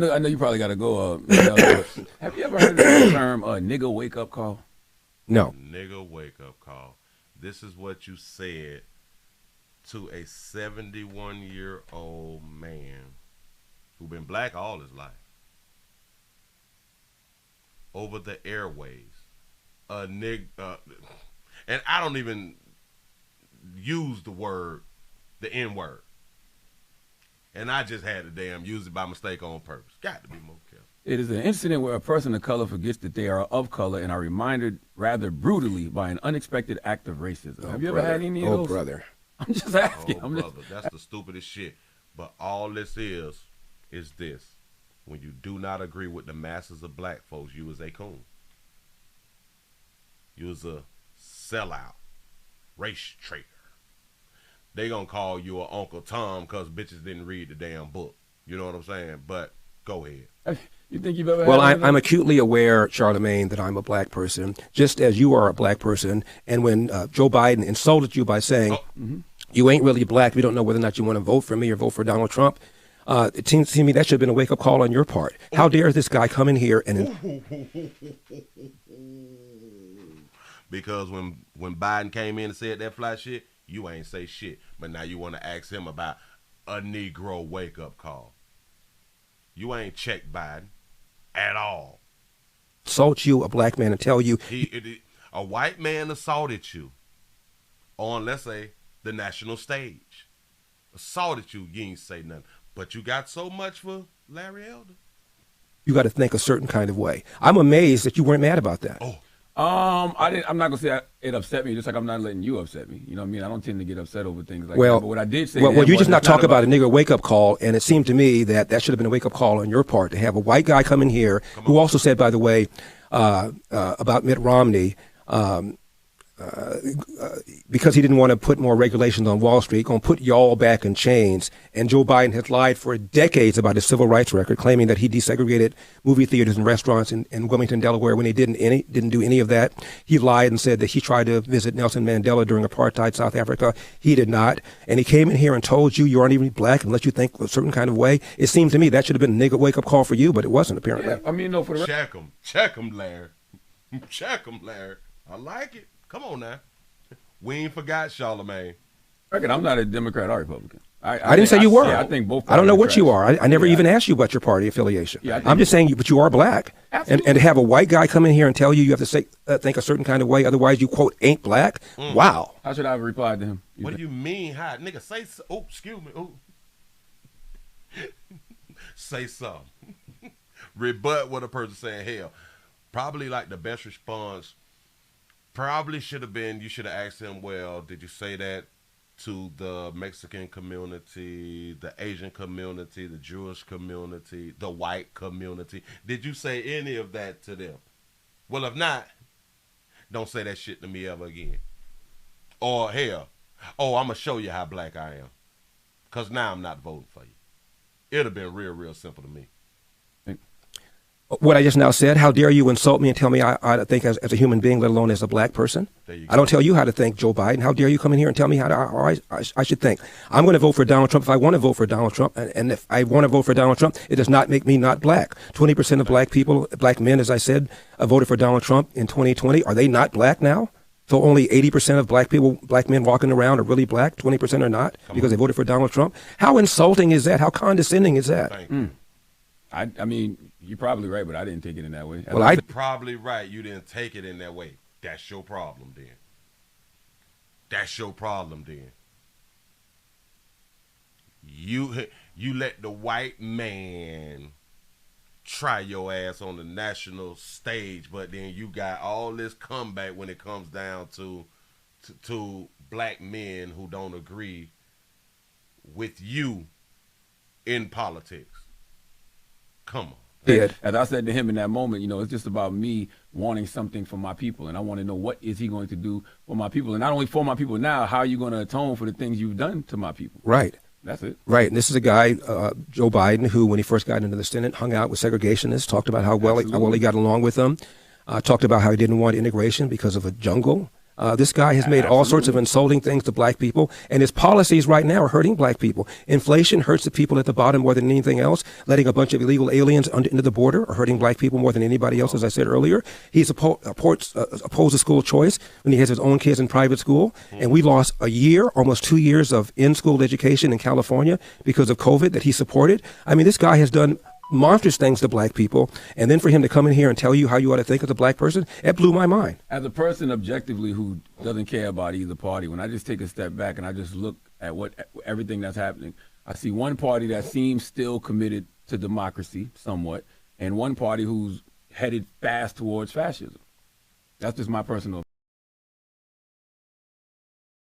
I know you probably got to go. Miguel, have you ever heard of the term "nigga wake up call"? No. Nigga wake up call. This is what you said to a 71-year-old man who been black all his life over the airways. A nigga, and I don't even use the N word. And I just had to damn use it by mistake on purpose. Got to be more careful. It is an incident where a person of color forgets that they are of color and are reminded rather brutally by an unexpected act of racism. Have you ever had any of those? Oh, brother. I'm just asking. Oh, brother, that's the stupidest shit. But all this is this. When you do not agree with the masses of black folks, you is a coon. You was a sellout, race traitor. They gonna call you a Uncle Tom because bitches didn't read the damn book. You know what I'm saying? But go ahead. You think you've ever Well, had I'm acutely aware, Charlemagne, that I'm a black person, just as you are a black person. And when Joe Biden insulted you by saying, you ain't really black, we don't know whether or not you want to vote for me or vote for Donald Trump, it seems to me that should have been a wake-up call on your part. How dare this guy come in here and... Because when Biden came in and said that fly shit, you ain't say shit. But now you want to ask him about a Negro wake-up call. You ain't checked Biden at all. Assault you, a black man, and tell you... A white man assaulted you on, let's say, the national stage. Assaulted you, you ain't say nothing. But you got so much for Larry Elder. You got to think a certain kind of way. I'm amazed that you weren't mad about that. Oh. I'm not gonna say it upset me, just like I'm not letting you upset me. You know what I mean? I don't tend to get upset over things like that. But what I did say, well, you just not talk about a nigger wake up call, and it seemed to me that should have been a wake up call on your part to have a white guy come in here who also said, by the way, about Mitt Romney. Because he didn't want to put more regulations on Wall Street, going to put y'all back in chains. And Joe Biden has lied for decades about his civil rights record, claiming that he desegregated movie theaters and restaurants in Wilmington, Delaware, when he didn't do any of that. He lied and said that he tried to visit Nelson Mandela during apartheid South Africa. He did not. And he came in here and told you aren't even black and let you think a certain kind of way. It seemed to me that should have been a nigga wake-up call for you, but it wasn't, apparently. Yeah, I mean, no, for the Check him, Larry. Check him, Larry. I like it. Come on now. We ain't forgot Charlemagne. I'm not a Democrat or Republican. I didn't say you were. I think both. I don't know what you are. I never even asked you about your party affiliation. Yeah, I'm just saying, but you are black. Absolutely. And to have a white guy come in here and tell you have to say, think a certain kind of way, otherwise you, quote, ain't black? Wow. How should I have replied to him? What do you mean, how? Nigga, say so. Oh, excuse me. Oh. Say something. Rebut what a person saying. Hell, probably like the best response probably should have been, you should have asked him, well, did you say that to the Mexican community, the Asian community, the Jewish community, the white community? Did you say any of that to them? Well, if not, don't say that shit to me ever again. Or, hell, I'm going to show you how black I am. Because now I'm not voting for you. It would have been real simple to me. What I just now said, how dare you insult me and tell me I think as a human being, let alone as a black person? I don't tell you how to think, Joe Biden. How dare you come in here and tell me how I should think? I'm going to vote for Donald Trump if I want to vote for Donald Trump. And if I want to vote for Donald Trump, it does not make me not black. 20% of black people, black men, as I said, voted for Donald Trump in 2020. Are they not black now? So only 80% of black men walking around are really black, 20% are not because they voted for Donald Trump? How insulting is that? How condescending is that? I mean, you're probably right, but I didn't take it in that way. Well, you're probably right. You didn't take it in that way. That's your problem then. That's your problem then. You let the white man try your ass on the national stage, but then you got all this comeback when it comes down to black men who don't agree with you in politics. Come on. As I said to him in that moment, it's just about me wanting something for my people, and I want to know what is he going to do for my people, and not only for my people now, how are you going to atone for the things you've done to my people? Right. That's it. Right. And this is a guy, Joe Biden, who, when he first got into the Senate, hung out with segregationists, talked about how well he got along with them, talked about how he didn't want integration because of a jungle. This guy has made all sorts of insulting things to black people, and his policies right now are hurting black people. Inflation hurts the people at the bottom more than anything else. Letting a bunch of illegal aliens into the border are hurting black people more than anybody else, as I said earlier. He's opposes school choice when he has his own kids in private school, and we lost a year, almost 2 years of in-school education in California because of COVID that he supported. I mean, this guy has done monstrous things to black people, and then for him to come in here and tell you how you ought to think as a black person, it blew my mind. As a person objectively who doesn't care about either party, when I just take a step back and I just look at everything that's happening, I see one party that seems still committed to democracy somewhat, and one party who's headed fast towards fascism. That's just my personal